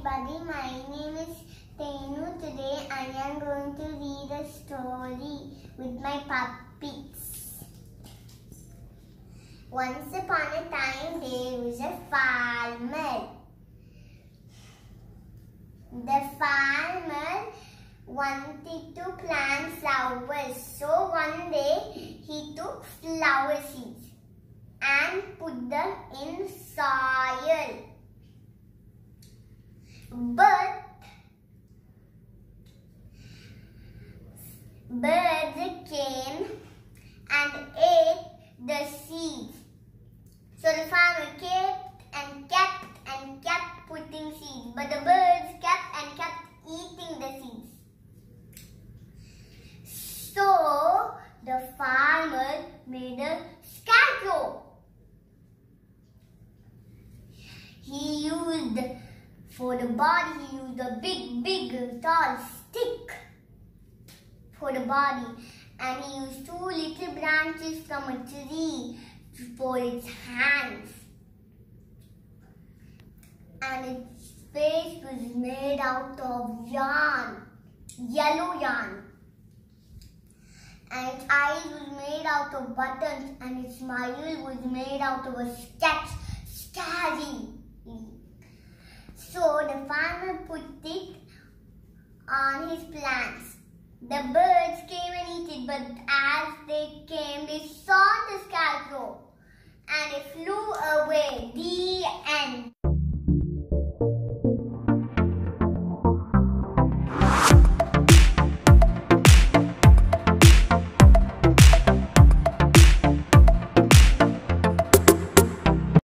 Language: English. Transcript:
everybody, my name is Tenu. Today I am going to read a story with my puppets. Once upon a time there was a farmer. The farmer wanted to plant flowers. So one day he took flower seeds and put them in soil. But birds came and ate the seeds. So the farmer kept putting seeds, but the birds kept eating the seeds. So the farmer made a scarecrow. For the body, he used a big, tall stick for the body. And he used 2 little branches from a tree for its hands. And its face was made out of yarn, yellow yarn. And its eyes was made out of buttons, and its smile was made out of a scary. So the farmer put it on his plants. The birds came and ate it, but as they came, they saw the scarecrow